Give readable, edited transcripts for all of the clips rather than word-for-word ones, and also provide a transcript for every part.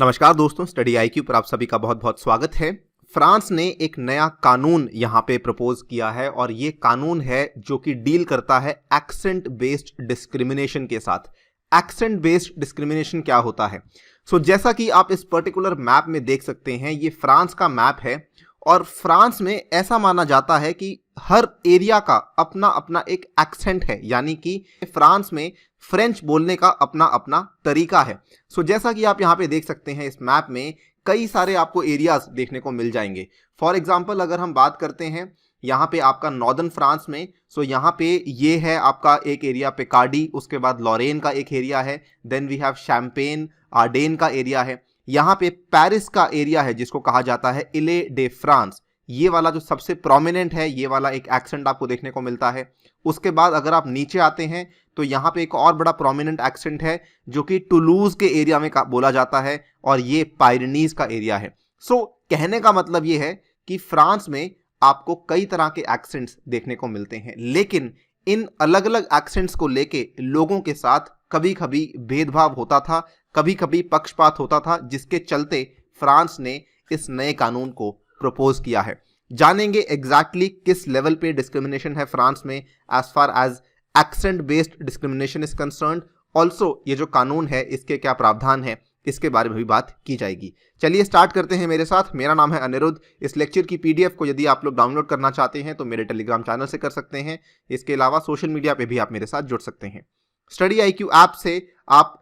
नमस्कार दोस्तों, study IQ पर आप सभी का बहुत बहुत स्वागत है। फ्रांस ने एक नया कानून यहाँ पे प्रपोज किया है और ये कानून है जो कि डील करता है एक्सेंट बेस्ड डिस्क्रिमिनेशन के साथ। एक्सेंट बेस्ड डिस्क्रिमिनेशन क्या होता है? जैसा कि आप इस पर्टिकुलर मैप में देख सकते हैं, ये फ्रांस का मैप है और फ्रांस में ऐसा माना जाता है कि हर एरिया का अपना अपना एक एक्सेंट है, यानी कि फ्रांस में फ्रेंच बोलने का अपना अपना तरीका है। जैसा कि आप यहाँ पे देख सकते हैं, इस मैप में कई सारे आपको एरियाज देखने को मिल जाएंगे। फॉर एग्जांपल अगर हम बात करते हैं यहाँ पे आपका नॉर्दर्न फ्रांस में, यहाँ पे ये है आपका एक एरिया पिकार्डी, उसके बाद लॉरेन का एक एरिया है, then we have Champagne Ardenne का एरिया है, यहाँ पे पेरिस का एरिया है जिसको कहा जाता है इले डे फ्रांस। ये वाला जो सबसे प्रोमिनेंट है, ये वाला एक एक्सेंट आपको देखने को मिलता है। उसके बाद अगर आप नीचे आते हैं तो यहाँ पे एक और बड़ा प्रोमिनेंट एक्सेंट है जो कि टुलूज के एरिया में बोला जाता है और ये पायरेनीज का एरिया है। कहने का मतलब ये है कि फ्रांस में आपको कई तरह के एक्सेंट्स देखने को मिलते हैं, लेकिन इन अलग अलग एक्सेंट्स को लेके लोगों के साथ कभी कभी भेदभाव होता था, कभी कभी पक्षपात होता था, जिसके चलते फ्रांस ने इस नए कानून को प्रपोज किया है। जानेंगे एग्जैक्टली किस लेवल पे डिस्क्रिमिनेशन है फ्रांस में as far as accent based discrimination is concerned. Also ये जो कानून है इसके क्या प्रावधान है, इसके बारे में भी बात की जाएगी। चलिए स्टार्ट करते हैं मेरे साथ। मेरा नाम है अनिरुद्ध। इस लेक्चर की पीडीएफ को यदि आप लोग डाउनलोड करना चाहते हैं तो मेरे टेलीग्राम चैनल से कर सकते हैं। इसके अलावा सोशल मीडिया पे भी आप मेरे साथ जुड़ सकते हैं। स्टडी आईक्यू ऐप से आप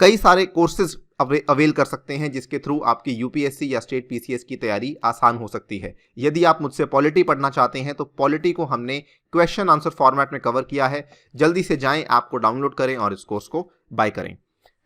कई सारे कोर्सेज अवेल कर सकते हैं जिसके थ्रू आपकी यूपीएससी या स्टेट पीसीएस की तैयारी आसान हो सकती है। यदि आप मुझसे पॉलिटी पढ़ना चाहते हैं तो पॉलिटी को हमने क्वेश्चन आंसर फॉर्मेट में कवर किया है। जल्दी से जाएं, ऐप को डाउनलोड करें और इस कोर्स को बाय करें।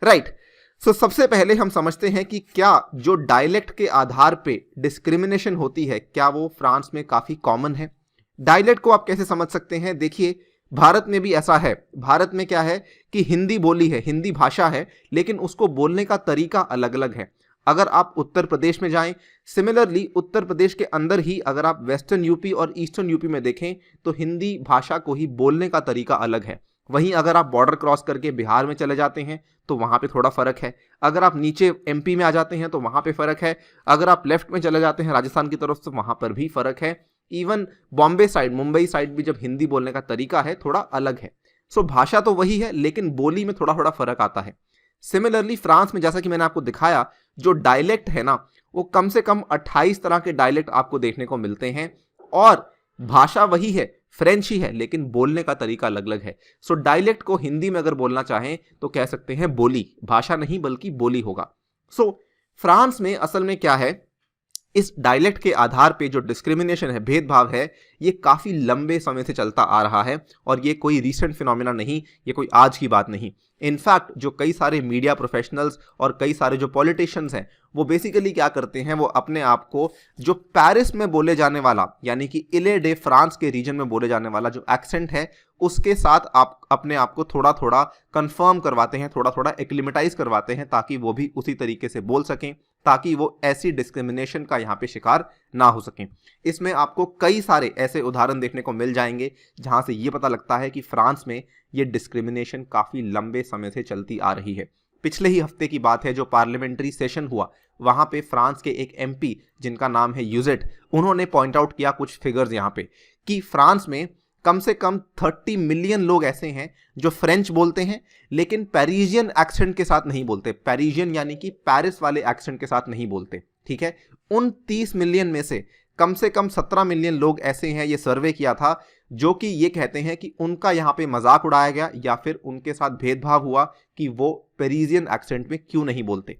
राइट, सबसे पहले हम समझते हैं कि क्या जो डायलेक्ट के आधार पे डिस्क्रिमिनेशन होती है, क्या वो फ्रांस में काफी कॉमन है। डायलेक्ट को आप कैसे समझ सकते हैं? देखिए, भारत में भी ऐसा है। भारत में क्या है कि हिंदी बोली है, हिंदी भाषा है, लेकिन उसको बोलने का तरीका अलग अलग है। अगर आप उत्तर प्रदेश में जाएं, सिमिलरली उत्तर प्रदेश के अंदर ही अगर आप वेस्टर्न यूपी और ईस्टर्न यूपी में देखें तो हिंदी भाषा को ही बोलने का तरीका अलग है। वहीं अगर आप बॉर्डर क्रॉस करके बिहार में चले जाते हैं तो वहां पे थोड़ा फर्क है। अगर आप नीचे एमपी में आ जाते हैं तो वहां पे फर्क है। अगर आप लेफ्ट में चले जाते हैं राजस्थान की तरफ, तो वहां पर भी फर्क है। Even Bombay side, Mumbai side भी जब हिंदी बोलने का तरीका है थोड़ा अलग है। भाषा तो वही है, लेकिन बोली में थोड़ा थोड़ा फर्क आता है। सिमिलरली फ्रांस में जैसा कि मैंने आपको दिखाया, जो डायलेक्ट है ना, वो कम से कम 28 तरह के डायलेक्ट आपको देखने को मिलते हैं और भाषा वही है, फ्रेंच ही है, लेकिन बोलने का तरीका अलग अलग है। डायलेक्ट को हिंदी में अगर बोलना चाहें तो कह सकते हैं बोली, भाषा नहीं बल्कि बोली होगा। फ्रांस में असल में क्या है, इस डायलेक्ट के आधार पे जो डिस्क्रिमिनेशन है, भेदभाव है, ये काफी लंबे समय से चलता आ रहा है और ये कोई रीसेंट फिनोमिना नहीं, ये कोई आज की बात नहीं। इनफैक्ट जो कई सारे मीडिया प्रोफेशनल्स और कई सारे जो पॉलिटिशियंस हैं, वो बेसिकली क्या करते हैं, वो अपने आप को जो पेरिस में बोले जाने वाला, यानी कि इले डे फ्रांस के रीजन में बोले जाने वाला जो एक्सेंट है, उसके साथ आप अपने आप को थोड़ा थोड़ा कंफर्म करवाते हैं, थोड़ा थोड़ा एक्लिमेटाइज करवाते हैं, ताकि वो भी उसी तरीके से बोल सकें, ताकि वो ऐसी डिस्क्रिमिनेशन का यहाँ पे शिकार ना हो सकें। इसमें आपको कई सारे ऐसे उदाहरण देखने को मिल जाएंगे जहां से ये पता लगता है कि फ्रांस में ये डिस्क्रिमिनेशन काफी लंबे समय से चलती आ रही है। पिछले ही हफ्ते की बात है, जो पार्लियामेंट्री सेशन हुआ, वहां पे फ्रांस के एक एमपी जिनका नाम है यूजेट, उन्होंने पॉइंट आउट किया कुछ फिगर्स यहाँ पे कि फ्रांस में कम से कम 30 मिलियन लोग ऐसे हैं जो फ्रेंच बोलते हैं, लेकिन पेरिजियन एक्सेंट के साथ नहीं बोलते। पेरिजियन यानी कि पेरिस वाले एक्सेंट के साथ नहीं बोलते, ठीक है। उन 30 मिलियन में से कम 17 मिलियन लोग ऐसे हैं, ये सर्वे किया था, जो कि ये कहते हैं कि उनका यहाँ पे मजाक उड़ाया गया या फिर उनके साथ भेदभाव हुआ कि वो पेरिजियन एक्सेंट में क्यों नहीं बोलते।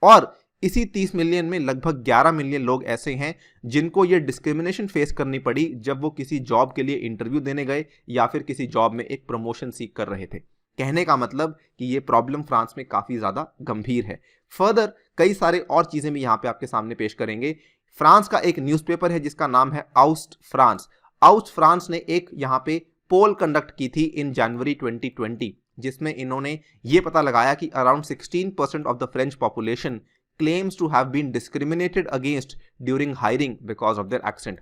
और इसी 30 मिलियन में लगभग 11 मिलियन लोग ऐसे हैं जिनको ये डिस्क्रिमिनेशन फेस करनी पड़ी जब वो किसी जॉब के लिए इंटरव्यू देने गए या फिर किसी जॉब में एक प्रमोशन सीख कर रहे थे। कहने का मतलब कि ये प्रॉब्लम फ्रांस में काफी ज्यादा गंभीर है। फर्दर कई सारे और चीजें भी यहाँ पे आपके सामने पेश करेंगे। फ्रांस का एक न्यूज़पेपर है जिसका नाम है आउस्ट फ्रांस। आउस्ट फ्रांस ने एक यहाँ पे पोल कंडक्ट की थी इन जनवरी 2020, जिसमें इन्होंने ये पता लगाया कि around 16% of the French population claims to have been discriminated against during hiring because of their accent.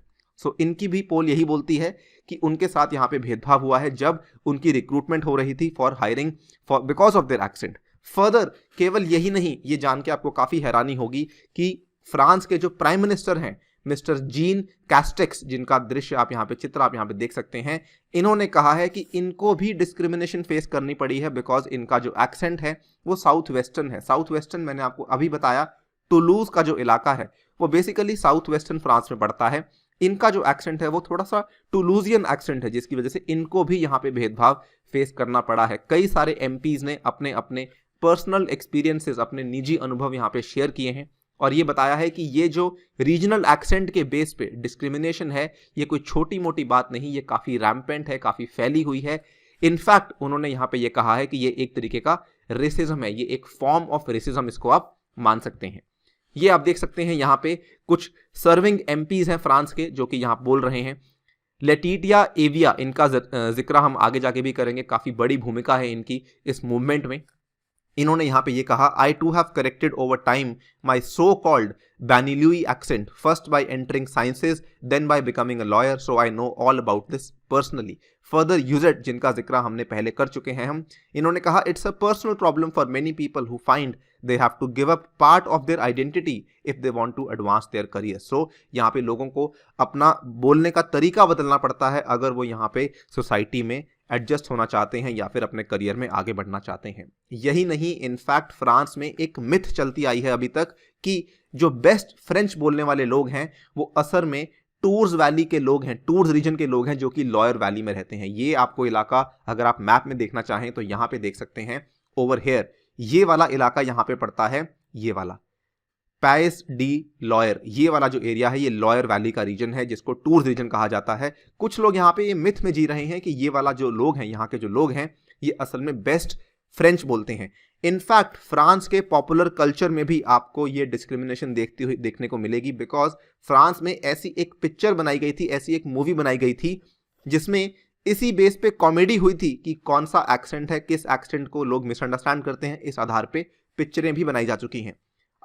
इनकी भी पोल यही बोलती है कि उनके साथ यहाँ पे भेदभाव हुआ है जब उनकी रिक्रूटमेंट हो रही थी for hiring for because of their accent. Further केवल यही नहीं, ये जान के आपको काफी हैरानी होगी कि फ्रांस के जो प्राइम मिनिस्टर हैं मिस्टर जीन कैस्टेक्स, जिनका दृश्य आप यहाँ पे चित्र आप यहाँ पे देख सकते हैं, इन्होंने कहा है कि इनको भी डिस्क्रिमिनेशन फेस करनी पड़ी है बिकॉज इनका जो एक्सेंट है वो साउथ वेस्टर्न है। साउथ वेस्टर्न मैंने आपको अभी बताया, टुलूज का जो इलाका है वो बेसिकली साउथ वेस्टर्न फ्रांस में पड़ता है। इनका जो एक्सेंट है वो थोड़ा सा टुलूजियन एक्सेंट है, जिसकी वजह से इनको भी यहाँ पे भेदभाव फेस करना पड़ा है। कई सारे एमपीज ने अपने अपने पर्सनल एक्सपीरियंसेस, अपने निजी अनुभव यहाँ पे शेयर किए हैं और ये बताया है कि ये जो रीजनल एक्सेंट के बेस पे डिस्क्रिमिनेशन है ये कोई छोटी मोटी बात नहीं, ये काफ़ी रैम्पेंट है, काफ़ी फैली हुई है। इनफैक्ट उन्होंने यहाँ पे ये कहा है कि ये एक तरीके का रेसिज्म है, ये एक फॉर्म ऑफ रेसिज्म इसको आप मान सकते हैं। ये आप देख सकते हैं यहाँ पे कुछ सर्विंग एमपीज हैं फ्रांस के जो कि यहाँ बोल रहे हैं। लेटिटिया एविया, इनका जिक्र हम आगे जाके भी करेंगे, काफ़ी बड़ी भूमिका है इनकी इस मूवमेंट में। इन्होंने यहाँ पे ये कहा, I too have corrected over time my so called banlieue accent, first by entering sciences then by becoming a lawyer, so I know all about this personally. Further यूजेट, जिनका जिक्र हमने पहले कर चुके हैं हम, इन्होंने कहा, it's a personal problem for many people who find they have to give up part of their identity if they want to advance their career. So यहाँ पे लोगों को अपना बोलने का तरीका बदलना पड़ता है अगर वो यहाँ पे सोसाइटी में एडजस्ट होना चाहते हैं या फिर अपने करियर में आगे बढ़ना चाहते हैं। यही नहीं, इनफैक्ट फ्रांस में एक मिथ चलती आई है अभी तक कि जो बेस्ट फ्रेंच बोलने वाले लोग हैं वो असल में टूर्स वैली के लोग हैं, टूर्स रीजन के लोग हैं जो कि लॉयर वैली में रहते हैं। ये आपको इलाका अगर आप मैप में देखना चाहें तो यहाँ पे देख सकते हैं, ओवर हेयर ये वाला इलाका यहाँ पे पड़ता है, ये वाला पैस डी लॉयर, ये वाला जो एरिया है ये लॉयर वैली का रीजन है जिसको टूर्स रीजन कहा जाता है। कुछ लोग यहाँ पे ये मिथ में जी रहे हैं कि ये वाला जो लोग हैं, यहाँ के जो लोग हैं, ये असल में बेस्ट फ्रेंच बोलते हैं। इनफैक्ट फ्रांस के पॉपुलर कल्चर में भी आपको ये डिस्क्रिमिनेशन देखने को मिलेगी बिकॉज फ्रांस में ऐसी एक पिक्चर बनाई गई थी, ऐसी एक मूवी बनाई गई थी जिसमें इसी बेस पे कॉमेडी हुई थी कि कौन सा एक्सेंट है, किस एक्सेंट को लोग मिसअंडरस्टैंड करते हैं, इस आधार पे पिक्चरें भी बनाई जा चुकी हैं।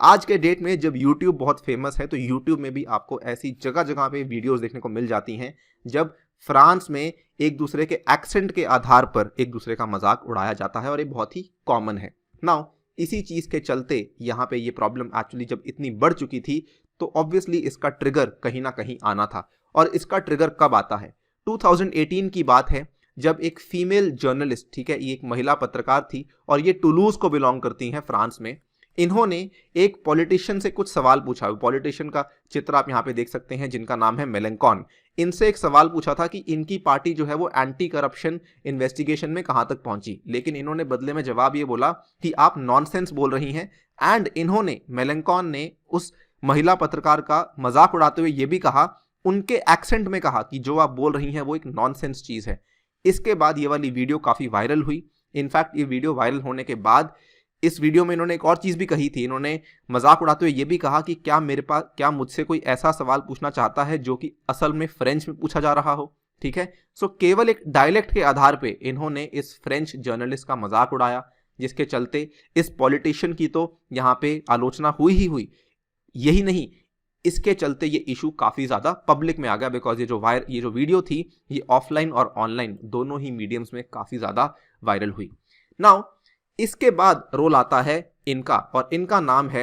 आज के डेट में जब YouTube बहुत फेमस है तो YouTube में भी आपको ऐसी जगह जगह पे वीडियोस देखने को मिल जाती हैं जब फ्रांस में एक दूसरे के एक्सेंट के आधार पर एक दूसरे का मजाक उड़ाया जाता है और ये बहुत ही कॉमन है। नाउ इसी चीज़ के चलते यहाँ पे ये प्रॉब्लम एक्चुअली जब इतनी बढ़ चुकी थी तो ऑब्वियसली इसका ट्रिगर कहीं ना कहीं आना था। और इसका ट्रिगर कब आता है? 2018 की बात है जब एक फीमेल जर्नलिस्ट, ठीक है, ये एक महिला पत्रकार थी और ये टुलूज को बिलोंग करती हैं फ्रांस में। इन्होंने एक पॉलिटिशियन से कुछ सवाल पूछा। पॉलिटिशियन का चित्र आप यहाँ पे देख सकते हैं जिनका नाम है मेलेंकॉन। इनसे एक सवाल पूछा था कि इनकी पार्टी जो है वो एंटी करप्शन इन्वेस्टिगेशन में कहाँ तक पहुंची, लेकिन इन्होंने बदले में जवाब ये बोला कि आप नॉनसेंस बोल रही हैं। एंड इन्होंने, मेलेंकॉन ने उस महिला पत्रकार का मजाक उड़ाते हुए ये भी कहा, उनके एक्सेंट में कहा कि जो आप बोल रही हैं वो एक नॉनसेंस चीज़ है। इसके बाद ये वाली वीडियो काफ़ी वायरल हुई। इनफैक्ट ये वीडियो वायरल होने के बाद इस वीडियो में इन्होंने एक और चीज़ भी कही थी। इन्होंने मजाक उड़ाते हुए ये भी कहा कि क्या मुझसे कोई ऐसा सवाल पूछना चाहता है जो कि असल में फ्रेंच में पूछा जा रहा हो, ठीक है। सो केवल एक डायलेक्ट के आधार पे इन्होंने इस फ्रेंच जर्नलिस्ट का मजाक उड़ाया, जिसके चलते इस पॉलिटिशियन की तो यहाँ पे आलोचना हुई ही हुई। यही नहीं, इसके चलते ये इशू काफ़ी ज़्यादा पब्लिक में आ गया बिकॉज ये जो वीडियो थी ये ऑफलाइन और ऑनलाइन दोनों ही मीडियम्स में काफ़ी ज़्यादा वायरल हुई। नाउ इसके बाद रोल आता है इनका, और इनका नाम है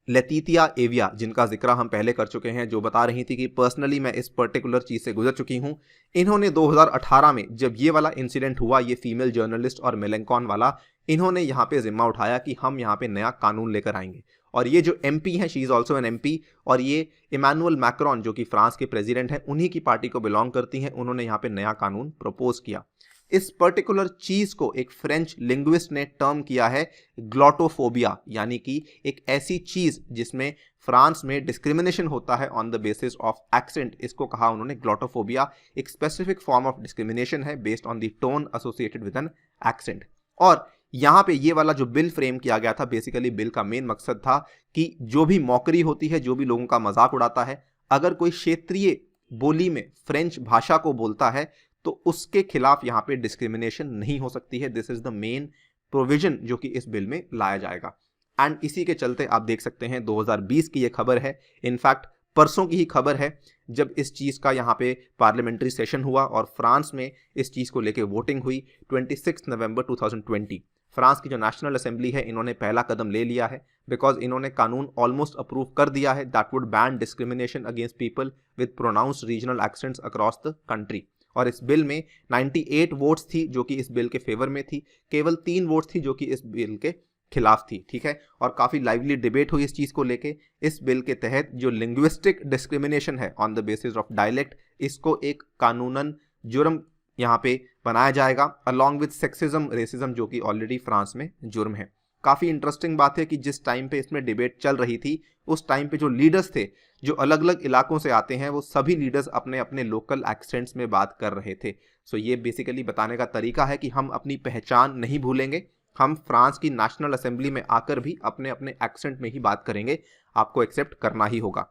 लेटिटिया एविया, जिनका जिक्र हम पहले कर चुके हैं, जो बता रही थी कि पर्सनली मैं इस पर्टिकुलर चीज़ से गुजर चुकी हूँ। इन्होंने 2018 में जब ये वाला इंसिडेंट हुआ, ये फीमेल जर्नलिस्ट और मेलेंकॉन वाला, इन्होंने यहाँ पे जिम्मा उठाया कि हम यहाँ पे नया कानून लेकर आएंगे। और ये जो एमपी हैं, she is also an MP, और ये इमैनुअल मैक्रोन जो कि फ्रांस के प्रेसिडेंट हैं, उन्हीं की पार्टी को बिलोंग करती हैं। उन्होंने यहाँ पे नया कानून प्रपोज किया। इस पर्टिकुलर चीज को एक फ्रेंच लिंग्विस्ट ने टर्म किया है ग्लॉटोफोबिया, यानी कि एक ऐसी चीज जिसमें फ्रांस में डिस्क्रिमिनेशन होता है on the basis of accent. इसको कहा उन्होंने ग्लॉटोफोबिया। एक स्पेसिफिक फॉर्म ऑफ डिस्क्रिमिनेशन है based on the tone associated with an accent. और यहाँ पे ये वाला जो बिल फ्रेम किया गया था, बेसिकली बिल का मेन मकसद था कि जो भी मॉकरी होती है, जो भी लोगों का मजाक उड़ाता है, अगर कोई क्षेत्रीय बोली में फ्रेंच भाषा को बोलता है तो उसके खिलाफ यहाँ पे डिस्क्रिमिनेशन नहीं हो सकती है। This is the main provision जो कि इस बिल में लाया जाएगा। एंड इसी के चलते आप देख सकते हैं 2020 की ये खबर है, इनफैक्ट परसों की ही खबर है, जब इस चीज़ का यहाँ पे पार्लियामेंट्री सेशन हुआ और फ्रांस में इस चीज़ को लेके वोटिंग हुई 26 नवंबर 2020। फ्रांस की जो नेशनल असेंबली है इन्होंने पहला कदम ले लिया है, बिकॉज इन्होंने कानून ऑलमोस्ट अप्रूव कर दिया है that would ban discrimination against people with pronounced regional accents across the country. और इस बिल में 98 वोट्स थी जो कि इस बिल के फेवर में थी, केवल 3 वोट्स थी जो कि इस बिल के खिलाफ थी, ठीक है। और काफ़ी लाइवली डिबेट हुई इस चीज़ को लेके। इस बिल के तहत जो लिंग्विस्टिक डिस्क्रिमिनेशन है on the basis of dialect, इसको एक कानूनन जुर्म यहाँ पे बनाया जाएगा, अलॉन्ग विद सेक्सिज्म रेसिज्म जो कि ऑलरेडी फ्रांस में जुर्म है। काफ़ी इंटरेस्टिंग बात है कि जिस टाइम पे इसमें डिबेट चल रही थी उस टाइम पे जो लीडर्स थे जो अलग अलग इलाकों से आते हैं वो सभी लीडर्स अपने अपने लोकल एक्सेंट्स में बात कर रहे थे। सो ये बेसिकली बताने का तरीका है कि हम अपनी पहचान नहीं भूलेंगे, हम फ्रांस की नेशनल असेंबली में आकर भी अपने अपने एक्सेंट में ही बात करेंगे, आपको एक्सेप्ट करना ही होगा।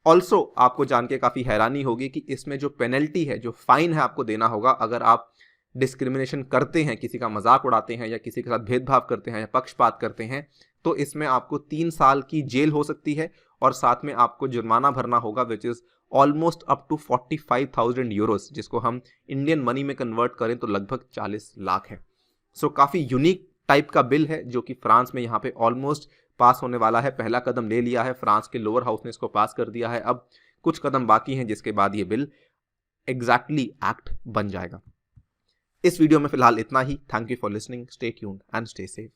ऑल्सो आपको जान के काफ़ी हैरानी होगी कि इसमें जो पेनल्टी है, जो फाइन है आपको देना होगा अगर आप डिस्क्रिमिनेशन करते हैं, किसी का मजाक उड़ाते हैं या किसी के साथ भेदभाव करते हैं या पक्षपात करते हैं, तो इसमें आपको 3 साल की जेल हो सकती है और साथ में आपको जुर्माना भरना होगा which is almost up to 45,000 euros, जिसको हम इंडियन मनी में कन्वर्ट करें तो लगभग 40 लाख है। सो काफ़ी यूनिक टाइप का बिल है जो कि फ्रांस में यहाँ पे ऑलमोस्ट पास होने वाला है। पहला कदम ले लिया है, फ्रांस के लोअर हाउस ने इसको पास कर दिया है, अब कुछ कदम बाकी हैं जिसके बाद ये बिल एग्जैक्टली एक्ट बन जाएगा। इस वीडियो में फिलहाल इतना ही। Thank you for listening, stay tuned and stay safe.